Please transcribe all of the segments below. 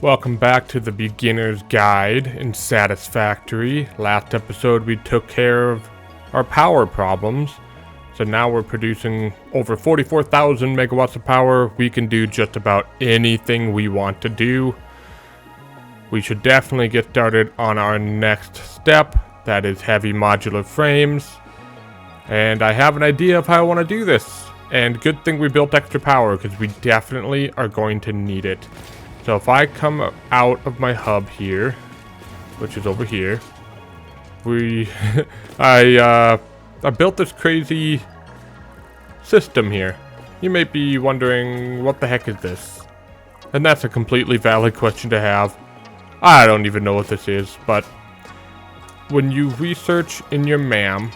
Welcome back to the beginner's guide in Satisfactory. Last episode we took care of our power problems. So now we're producing over 44,000 megawatts of power. We can do just about anything we want to do. We should definitely get started on our next step. That is heavy modular frames. And I have an idea of how I want to do this. And good thing we built extra power because we definitely are going to need it. So if I come out of my hub here, which is over here, I built this crazy system here. You may be wondering, what the heck is this? And that's a completely valid question to have. I don't even know what this is, but when you research in your MAM,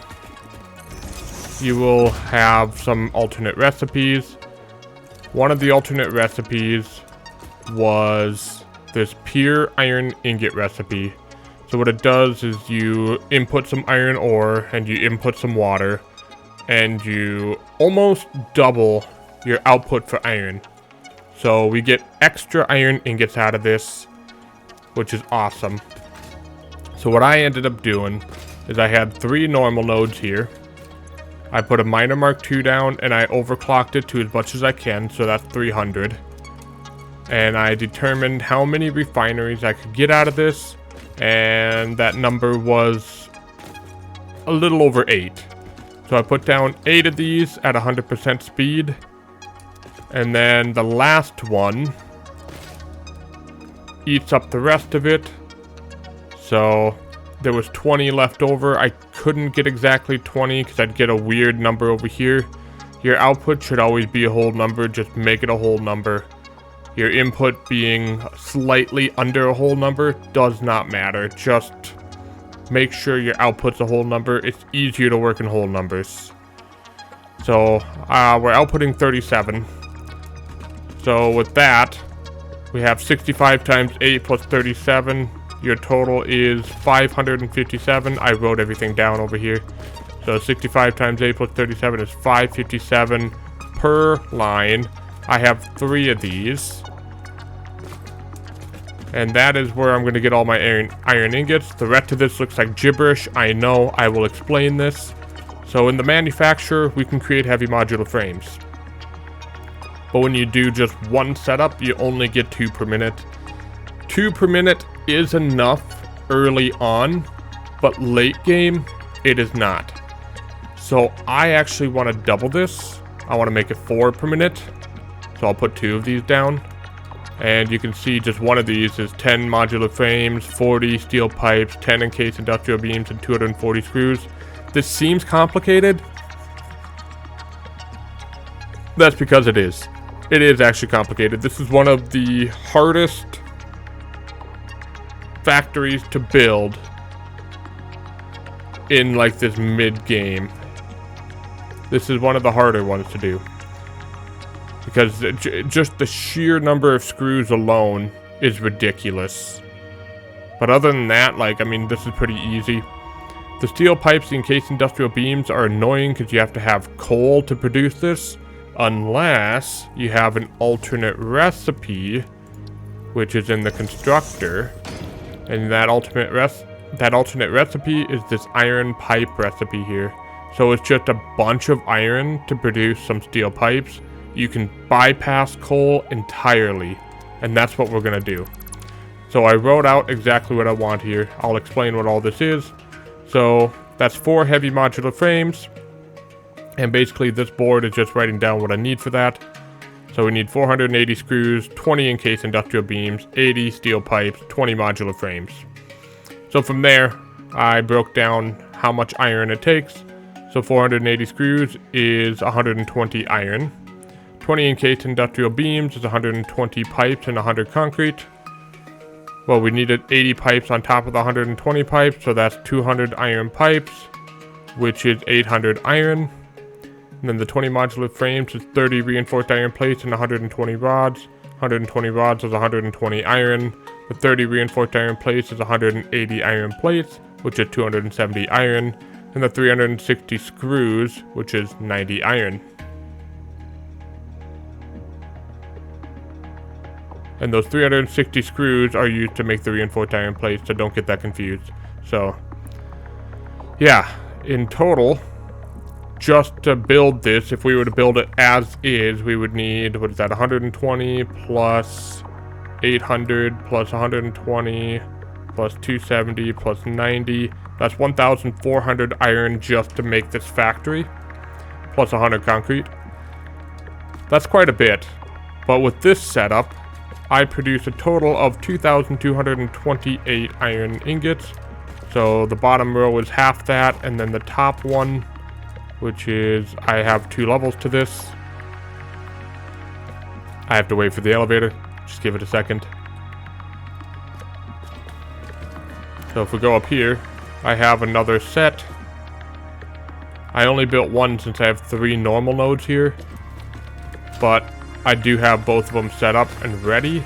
you will have some alternate recipes. One of the alternate recipes was this pure iron ingot recipe. So what it does is you input some iron ore and you input some water and you almost double your output for iron. So we get extra iron ingots out of this, which is awesome. So what I ended up doing is I had 3 normal nodes here. I put a miner Mark II down and I overclocked it to as much as I can, so that's 300. And I determined how many refineries I could get out of this, and that number was a little over 8. So I put down 8 of these at 100% speed, and then the last one eats up the rest of it. So there was 20 left over. I couldn't get exactly 20 because I'd get a weird number over here. Your output should always be a whole number, just make it a whole number. Your input being slightly under a whole number does not matter. Just make sure your output's a whole number. It's easier to work in whole numbers. So we're outputting 37. So with that, we have 65 times 8 plus 37. Your total is 557. I wrote everything down over here. So 65 times 8 plus 37 is 557 per line. I have 3 of these. And that is where I'm going to get all my iron ingots. The rest of this looks like gibberish. I know. I will explain this. So in the manufacturer, we can create heavy modular frames. But when you do just one setup, you only get 2 per minute. 2 per minute is enough early on, but late game, it is not. So I actually want to double this. I want to make it 4 per minute. So I'll put 2 of these down. And you can see just one of these is 10 modular frames, 40 steel pipes, 10 encased industrial beams, and 240 screws. This seems complicated. That's because it is. It is actually complicated. This is one of the hardest factories to build in like this mid-game. This is one of the harder ones to do. Because just the sheer number of screws alone is ridiculous. But other than that, like, I mean, this is pretty easy. The steel pipes, the encased industrial beams are annoying because you have to have coal to produce this. Unless you have an alternate recipe, which is in the constructor. And that alternate recipe is this iron pipe recipe here. So it's just a bunch of iron to produce some steel pipes. You can bypass coal entirely, and that's what we're going to do. So I wrote out exactly what I want here. I'll explain what all this is. So that's 4 heavy modular frames, and basically this board is just writing down what I need for that. So we need 480 screws, 20 encased industrial beams, 80 steel pipes, 20 modular frames. So from there, I broke down how much iron it takes. So 480 screws is 120 iron. 20 encased industrial beams is 120 pipes and 100 concrete. Well, we needed 80 pipes on top of the 120 pipes, so that's 200 iron pipes, which is 800 iron. And then the 20 modular frames is 30 reinforced iron plates and 120 rods. 120 rods is 120 iron. The 30 reinforced iron plates is 180 iron plates, which is 270 iron. And the 360 screws, which is 90 iron. And those 360 screws are used to make the reinforced iron plates, so don't get that confused. So, yeah, in total, just to build this, if we were to build it as is, we would need, what is that, 120 plus 800 plus 120 plus 270 plus 90. That's 1,400 iron just to make this factory, plus 100 concrete. That's quite a bit, but with this setup, I produce a total of 2,228 iron ingots. So the bottom row is half that, and then the top one, which is, I have 2 levels to this. I have to wait for the elevator. Just give it a second. So if we go up here, I have another set. I only built one since I have 3 normal nodes here, but I do have both of them set up and ready.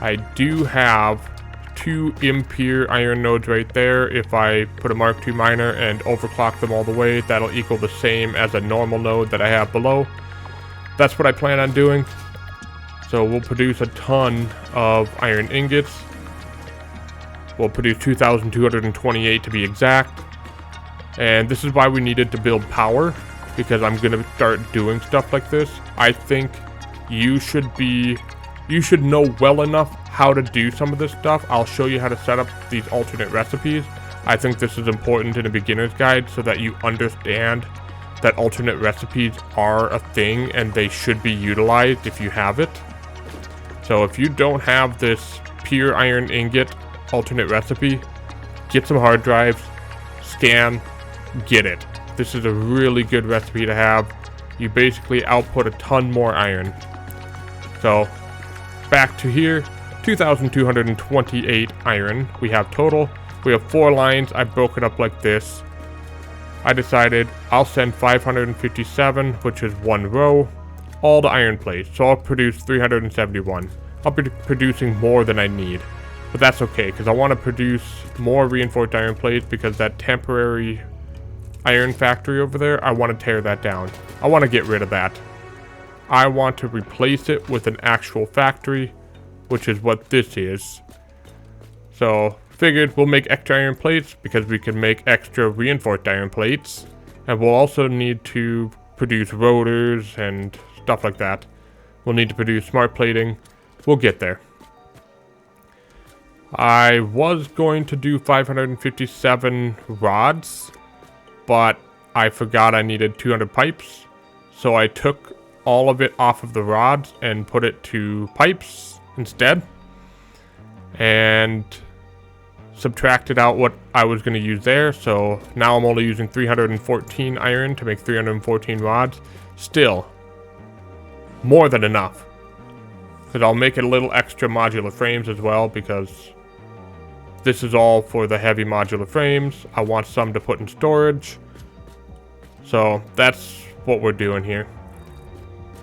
I do have 2 impure iron nodes right there. If I put a Mark II miner and overclock them all the way, that'll equal the same as a normal node that I have below. That's what I plan on doing. So we'll produce a ton of iron ingots. We'll produce 2,228 to be exact. And this is why we needed to build power, because I'm going to start doing stuff like this. I think you should know well enough how to do some of this stuff. I'll show you how to set up these alternate recipes. I think this is important in a beginner's guide so that you understand that alternate recipes are a thing and they should be utilized if you have it. So if you don't have this pure iron ingot alternate recipe, get some hard drives, scan, get it. This is a really good recipe to have. You basically output a ton more iron. So back to here, 2,228 iron we have total. We have 4 lines. I broke it up like this. I decided I'll send 557, which is 1 row, all the iron plates. So I'll produce 371. I'll be producing more than I need, but that's okay because I want to produce more reinforced iron plates because that temporary iron factory over there, I want to tear that down. I want to get rid of that. I want to replace it with an actual factory, which is what this is. So figured we'll make extra iron plates because we can make extra reinforced iron plates, and we'll also need to produce rotors and stuff like that. We'll need to produce smart plating. We'll get there. I was going to do 557 rods, but I forgot I needed 200 pipes, so I took all of it off of the rods and put it to pipes instead, and subtracted out what I was going to use there. So now I'm only using 314 iron to make 314 rods. Still more than enough, because I'll make it a little extra modular frames as well, because this is all for the heavy modular frames. I want some to put in storage, so that's what we're doing here.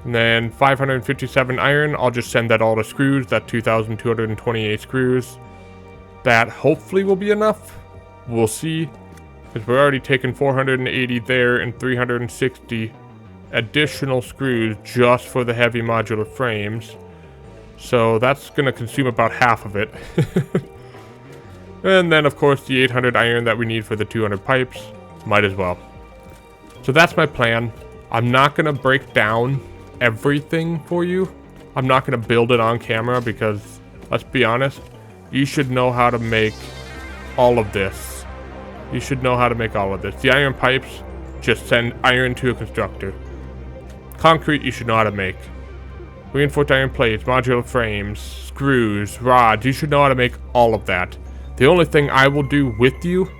And then 557 iron, I'll just send that all to screws. That 2,228 screws. That hopefully will be enough. We'll see, because we're already taking 480 there and 360 additional screws just for the heavy modular frames. So that's going to consume about half of it. And then of course the 800 iron that we need for the 200 pipes, might as well. So that's my plan. I'm not going to break down everything for you. I'm not going to build it on camera because, let's be honest, you should know how to make all of this. You should know how to make all of this. The iron pipes, just send iron to a constructor. Concrete, you should know how to make. Reinforced iron plates, modular frames, screws, rods, you should know how to make all of that. The only thing I will do with you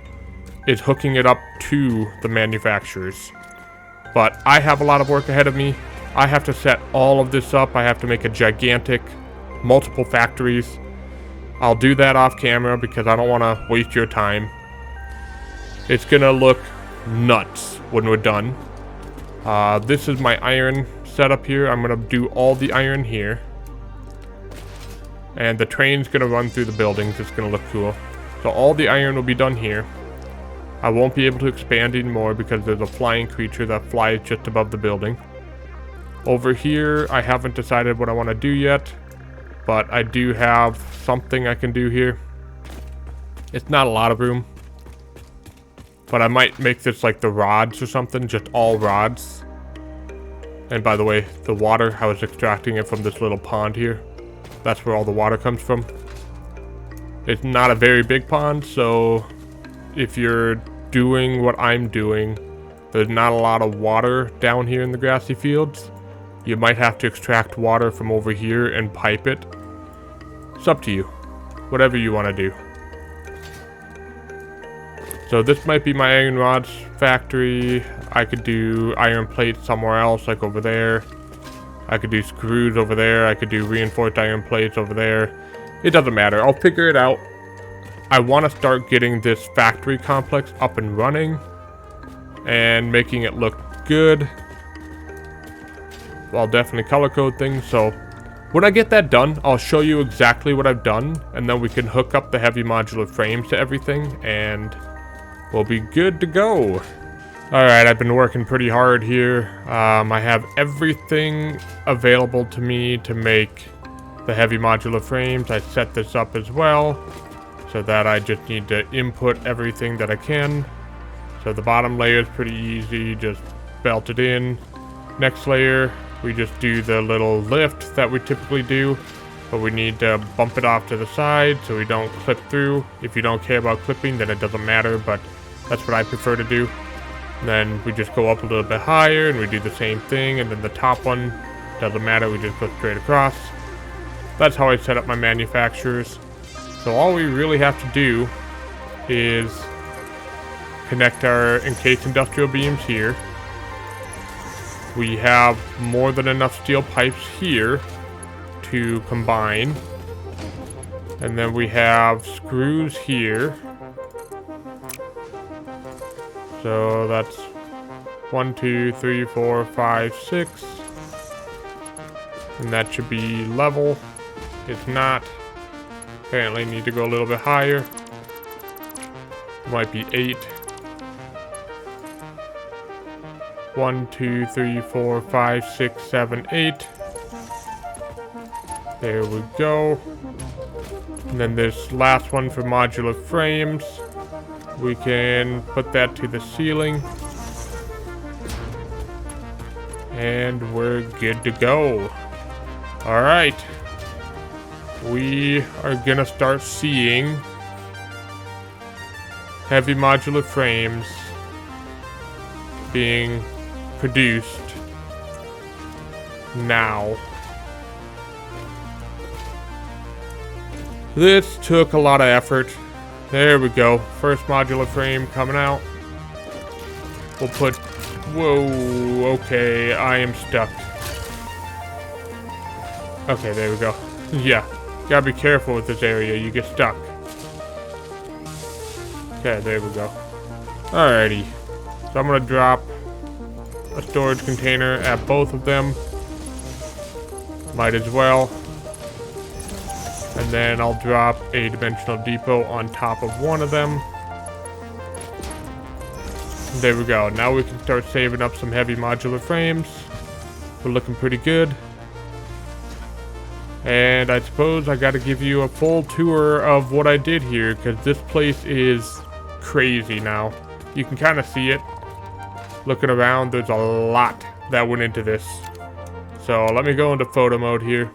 is hooking it up to the manufacturers. But I have a lot of work ahead of me. I have to set all of this up. I have to make a gigantic, multiple factories. I'll do that off camera because I don't want to waste your time. It's gonna look nuts when we're done. This is my iron setup here. I'm gonna do all the iron here. And the train's gonna run through the buildings. It's gonna look cool. So all the iron will be done here. I won't be able to expand anymore because there's a flying creature that flies just above the building. Over here, I haven't decided what I want to do yet. but I do have something I can do here. It's not a lot of room, but I might make this like the rods or something, just all rods. And by the way, the water, I was extracting it from this little pond here. That's where all the water comes from. It's not a very big pond, so if you're doing what I'm doing, there's not a lot of water down here in the grassy fields. You might have to extract water from over here and pipe it. It's up to you. Whatever you want to do. So this might be my iron rods factory. I could do iron plates somewhere else, like over there. I could do screws over there. I could do reinforced iron plates over there. It doesn't matter. I'll figure it out. I want to start getting this factory complex up and running and making it look good. I'll definitely color code things. So when I get that done, I'll show you exactly what I've done, and then we can hook up the heavy modular frames to everything, and we'll be good to go. Alright, I've been working pretty hard here. I have everything available to me to make the heavy modular frames. I set this up as well, so that I just need to input everything that I can. So the bottom layer is pretty easy, just belt it in. Next layer, we just do the little lift that we typically do, but we need to bump it off to the side so we don't clip through. If you don't care about clipping, then it doesn't matter, but that's what I prefer to do. And then we just go up a little bit higher and we do the same thing, and then the top one, doesn't matter, we just go straight across. That's how I set up my manufacturers. So all we really have to do is connect our encased industrial beams here. We have more than enough steel pipes here to combine. And then we have screws here. So that's 1, 2, 3, 4, 5, 6. And that should be level. If not, apparently need to go a little bit higher. Might be 8. 1, 2, 3, 4, 5, 6, 7, 8. There we go. And then this last one for modular frames, we can put that to the ceiling. And we're good to go. Alright. We are gonna start seeing heavy modular frames being produced now. This took a lot of effort. There we go. First modular frame coming out. We'll put... Whoa, okay, I am stuck. Okay, there we go. Yeah, gotta be careful with this area, you get stuck. Okay, there we go. Alrighty. So I'm gonna drop a storage container at both of them. Might as well. And then I'll drop a dimensional depot on top of one of them. There we go. Now we can start saving up some heavy modular frames. We're looking pretty good. And I suppose I gotta give you a full tour of what I did here, because this place is crazy now. You can kind of see it. Looking around, there's a lot that went into this. So let me go into photo mode here.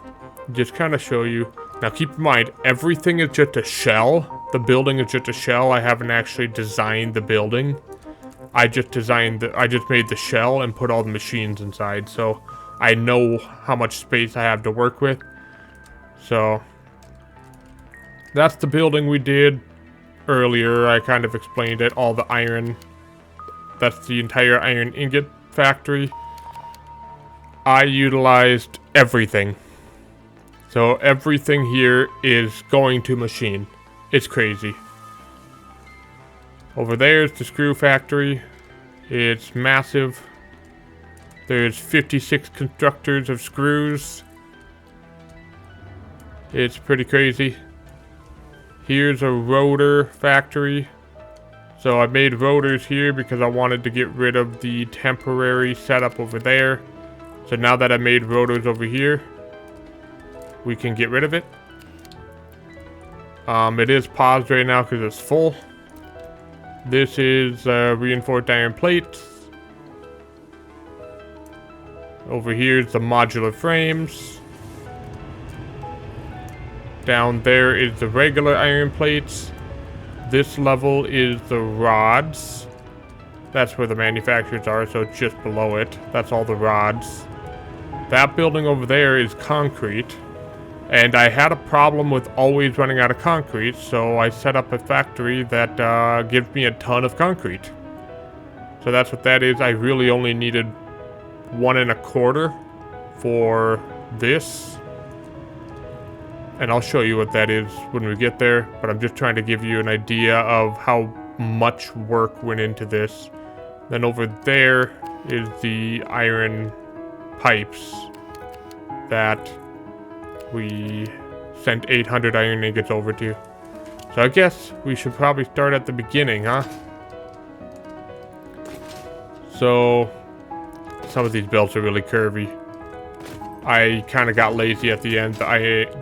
Just kind of show you. Now keep in mind, everything is just a shell. The building is just a shell. I haven't actually designed the building. I just made the shell and put all the machines inside. So I know how much space I have to work with. So that's the building we did earlier. I kind of explained it. All the iron. That's the entire iron ingot factory. I utilized everything. So everything here is going to machine. It's crazy. Over there is the screw factory. It's massive. There's 56 constructors of screws. It's pretty crazy. Here's a rotor factory. So I made rotors here because I wanted to get rid of the temporary setup over there. So now that I made rotors over here, we can get rid of it. It is paused right now because it's full. This is reinforced iron plates. Over here is the modular frames. Down there is the regular iron plates. This level is the rods. That's where the manufacturers are, so it's just below it. That's all the rods. That building over there is concrete. And I had a problem with always running out of concrete, so I set up a factory that gives me a ton of concrete. So that's what that is. I really only needed 1 1/4 for this. And I'll show you what that is when we get there, but I'm just trying to give you an idea of how much work went into this. Then over there is the iron pipes that we sent 800 iron ingots over to. So I guess we should probably start at the beginning, huh? So some of these belts are really curvy. I kind of got lazy at the end. The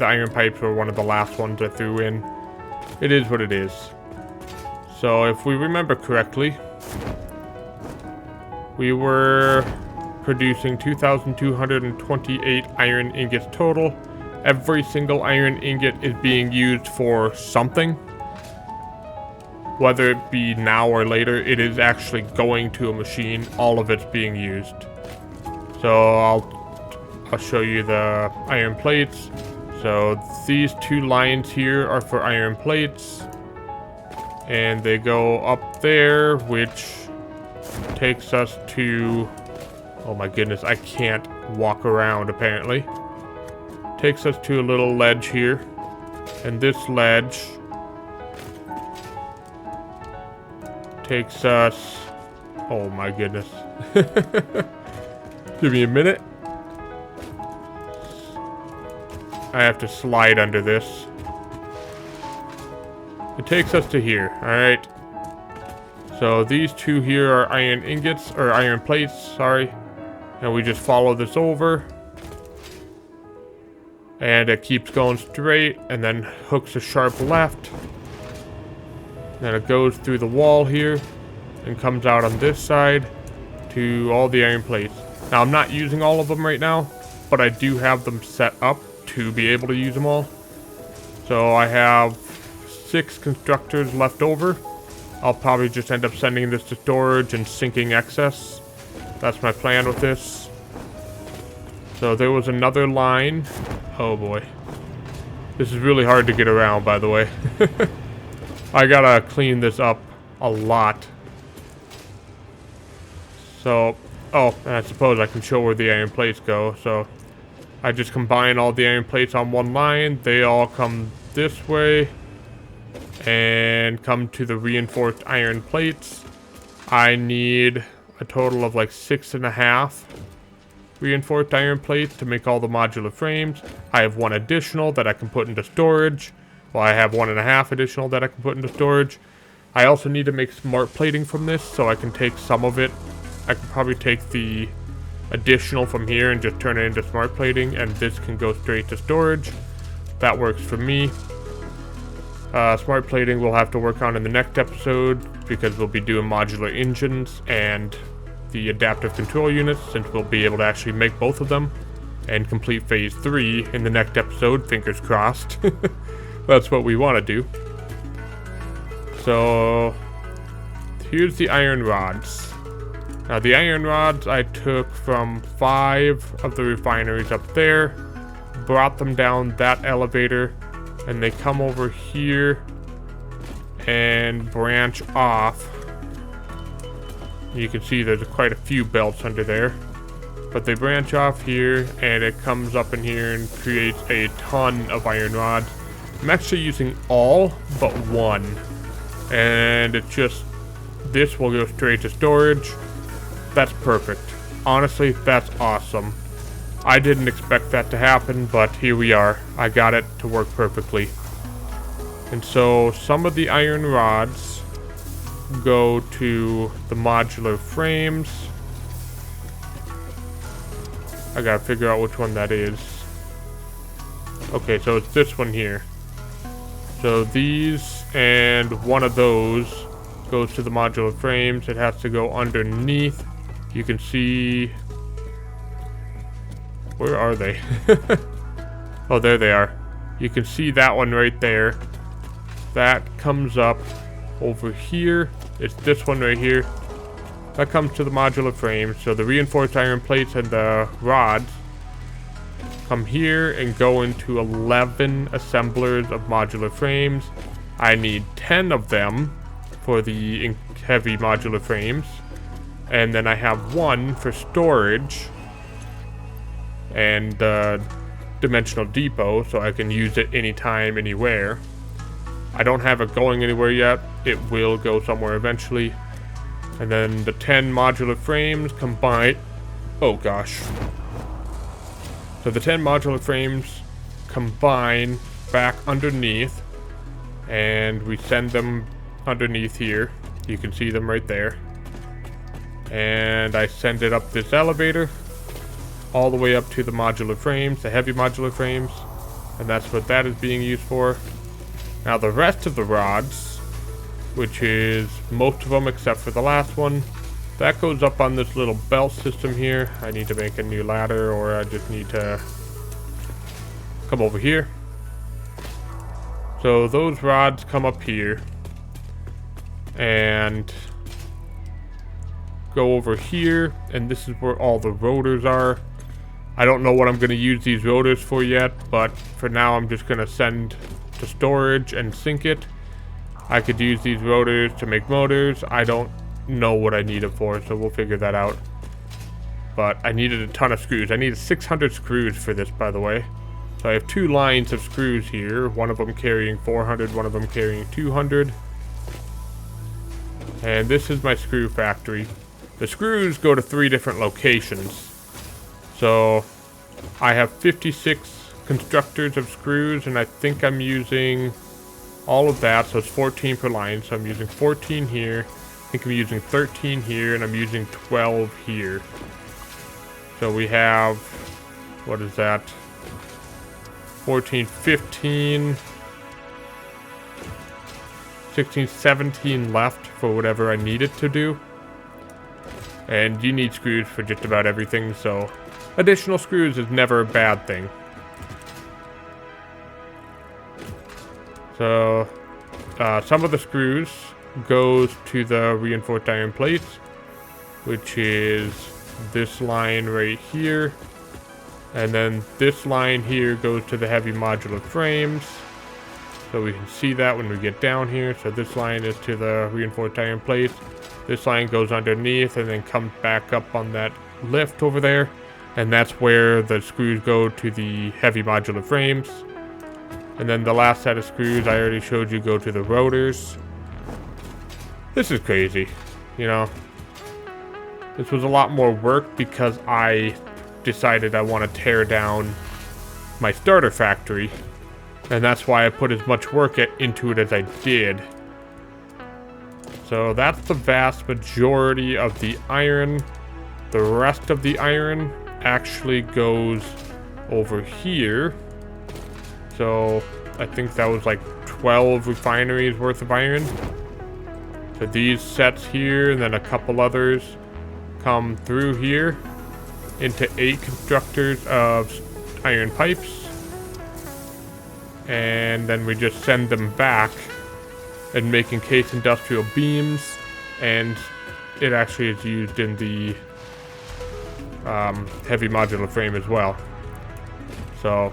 iron pipes were one of the last ones I threw in. It is what it is. So if we remember correctly, we were producing 2,228 iron ingots total. Every single iron ingot is being used for something. Whether it be now or later, it is actually going to a machine. All of it's being used. So I'll show you the iron plates. So these 2 lines here are for iron plates. And they go up there, which takes us to... Oh my goodness, I can't walk around apparently. Takes us to a little ledge here. And this ledge takes us... Oh my goodness. Give me a minute. I have to slide under this. It takes us to here, alright. So these 2 here are iron ingots, or iron plates, sorry. And we just follow this over. And it keeps going straight, and then hooks a sharp left. Then it goes through the wall here, and comes out on this side to all the iron plates. Now I'm not using all of them right now, but I do have them set up to be able to use them all. So I have 6 constructors left over. I'll probably just end up sending this to storage and sinking excess. That's my plan with this. So there was another line. Oh boy. This is really hard to get around, by the way. I gotta clean this up a lot. So, oh, and I suppose I can show where the iron plates go. So I just combine all the iron plates on one line. They all come this way and come to the reinforced iron plates. I need a total of like 6.5 reinforced iron plates to make all the modular frames. I have 1 additional that I can put into storage. Well, I have 1.5 additional that I can put into storage. I also need to make smart plating from this, so I can take some of it. I can probably take the additional from here and just turn it into smart plating, and this can go straight to storage. That works for me. Smart plating we'll have to work on in the next episode, because we'll be doing modular engines and the adaptive control units, since we'll be able to actually make both of them and complete phase 3 in the next episode, fingers crossed. That's what we want to do. So here's the iron rods. Now the iron rods I took from 5 of the refineries up there, brought them down that elevator, and they come over here and branch off. You can see there's quite a few belts under there, but they branch off here and it comes up in here and creates a ton of iron rods. I'm actually using all but 1, and it's just, this will go straight to storage. That's perfect. Honestly, that's awesome. I didn't expect that to happen, but here we are. I got it to work perfectly. And so some of the iron rods go to the modular frames. I gotta figure out which one that is. Okay, so it's this one here. So these and one of those goes to the modular frames. It has to go underneath. You can see... Where are they? Oh, there they are. You can see that one right there. That comes up over here. It's this one right here. That comes to the modular frame. So the reinforced iron plates and the rods come here and go into 11 assemblers of modular frames. I need 10 of them for the heavy modular frames. And then I have one for storage and dimensional depot, so I can use it anytime, anywhere. I don't have it going anywhere yet. It will go somewhere eventually. And then the 10 modular frames combine... Oh gosh. So the 10 modular frames combine back underneath, and we send them underneath here. You can see them right there. And I send it up this elevator all the way up to the modular frames, the heavy modular frames, and that's what that is being used for. Now the rest of the rods, which is most of them except for the last one, that goes up on this little belt system here. I need to make a new ladder, or I just need to come over here. So those rods come up here and go over here, and this is where all the rotors are. I don't know what I'm going to use these rotors for yet, but for now I'm just going to send to storage and sink it. I could use these rotors to make motors. I don't know what I need it for, so we'll figure that out. But I needed a ton of screws. I needed 600 screws for this, by the way. So I have two lines of screws here, one of them carrying 400, one of them carrying 200. And this is my screw factory. The screws go to 3 different locations. So I have 56 constructors of screws, and I think I'm using all of that, so it's 14 per line. So I'm using 14 here, I think I'm using 13 here, and I'm using 12 here. So we have, what is that? 14, 15, 16, 17 left for whatever I need it to do. And you need screws for just about everything, so additional screws is never a bad thing. So, some of the screws goes to the reinforced iron plates, which is this line right here. And then this line here goes to the heavy modular frames. So we can see that when we get down here. So this line is to the reinforced iron plates. This line goes underneath and then comes back up on that lift over there. And that's where the screws go to the heavy modular frames. And then the last set of screws I already showed you go to the rotors. This is crazy, you know. This was a lot more work because I decided I want to tear down my starter factory. And that's why I put as much work into it as I did. So that's the vast majority of the iron. The rest of the iron actually goes over here. So I think that was like 12 refineries worth of iron. So these sets here and then a couple others come through here into 8 constructors of iron pipes. And then we just send them back and make encased industrial beams, and it actually is used in the heavy modular frame as well. So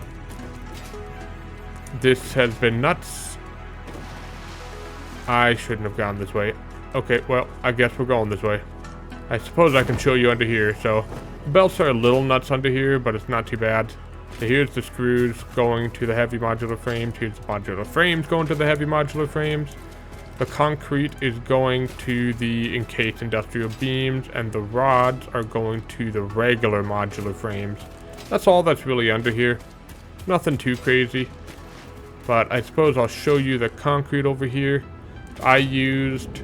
this has been nuts. I shouldn't have gone this way. Okay, well, I guess we're going this way. I suppose I can show you under here. So the belts are a little nuts under here, but it's not too bad. So here's the screws going to the heavy modular frames. Here's the modular frames going to the heavy modular frames. The concrete is going to the encased industrial beams, and the rods are going to the regular modular frames. That's all that's really under here. Nothing too crazy. But I suppose I'll show you the concrete over here. I used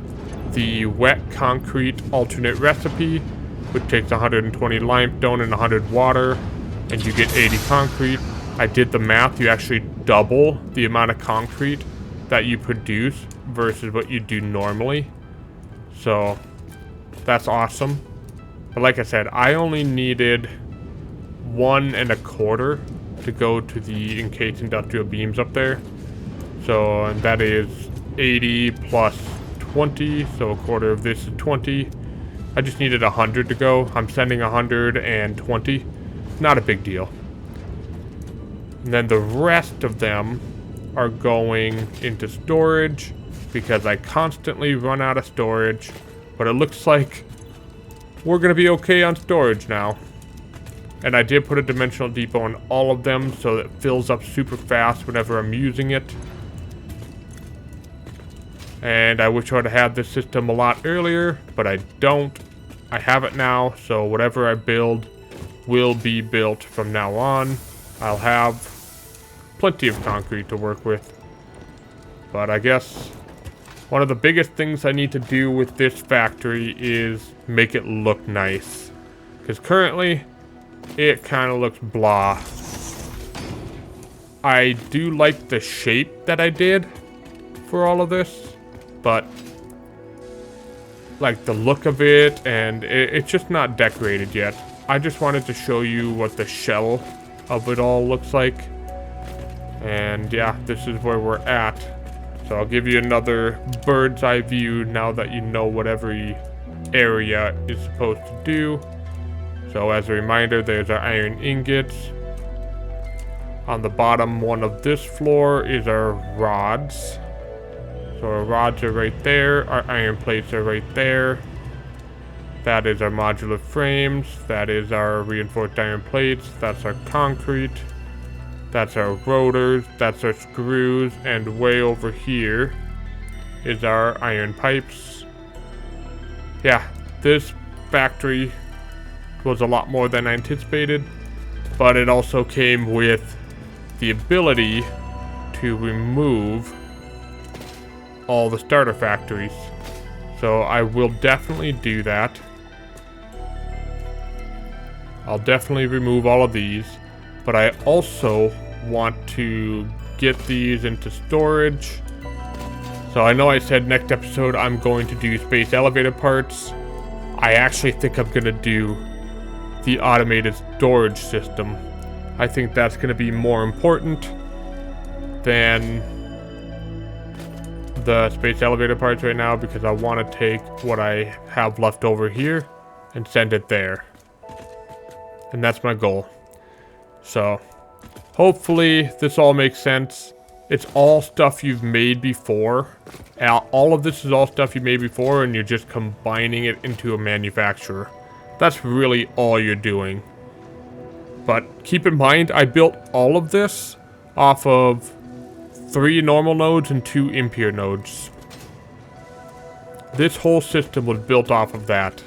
the wet concrete alternate recipe, which takes 120 limestone and 100 water, and you get 80 concrete. I did the math. You actually double the amount of concrete that you produce versus what you do normally. So that's awesome. But like I said, I only needed 1 1/4 to go to the encased industrial beams up there. So, and that is 80 plus 20, so 1/4 of this is 20. I just needed 100 to go. I'm sending 120. Not a big deal. And then the rest of them are going into storage because I constantly run out of storage. But it looks like we're going to be okay on storage now. And I did put a dimensional depot on all of them so that it fills up super fast whenever I'm using it. And I wish I would have had this system a lot earlier, but I don't. I have it now, so whatever I build will be built from now on. I'll have plenty of concrete to work with. But I guess one of the biggest things I need to do with this factory is make it look nice. Because currently, it kind of looks blah. I do like the shape that I did for all of this. But like the look of it, and it's just not decorated yet. I just wanted to show you what the shell of it all looks like. And yeah, this is where we're at. So I'll give you another bird's eye view now that you know what every area is supposed to do. So as a reminder, there's our iron ingots. On the bottom one of this floor is our rods. So our rods are right there, our iron plates are right there. That is our modular frames, that is our reinforced iron plates, that's our concrete, that's our rotors, that's our screws, and way over here is our iron pipes. Yeah, this factory was a lot more than I anticipated, but it also came with the ability to remove all the starter factories. So I will definitely do that. I'll definitely remove all of these, but I also want to get these into storage. So I know I said next episode I'm going to do space elevator parts. I actually think I'm going to do the automated storage system. I think that's going to be more important than the space elevator parts right now, because I want to take what I have left over here and send it there. And that's my goal. So hopefully this all makes sense. It's all stuff you've made before. All of this is all stuff you made before, and you're just combining it into a manufacturer. That's really all you're doing. But keep in mind, I built all of this off of 3 normal nodes and 2 impure nodes. This whole system was built off of that.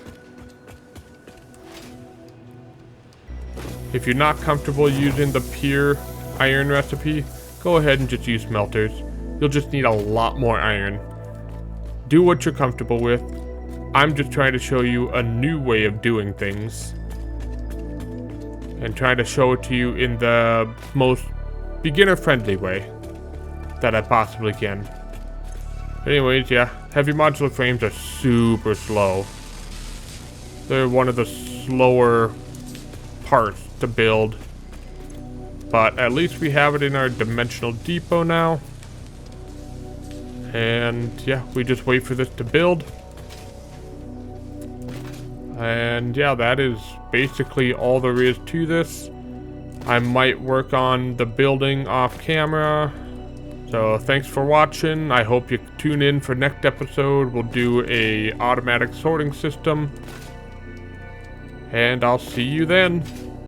If you're not comfortable using the pure iron recipe, go ahead and just use smelters. You'll just need a lot more iron. Do what you're comfortable with. I'm just trying to show you a new way of doing things, and trying to show it to you in the most beginner-friendly way that I possibly can. Anyways, yeah, heavy modular frames are super slow. They're one of the slower parts to build, but at least we have it in our dimensional depot now. And yeah, we just wait for this to build. And yeah, that is basically all there is to this. I might work on the building off camera. So thanks for watching. I hope you tune in for next episode. We'll do a automatic sorting system. And I'll see you then.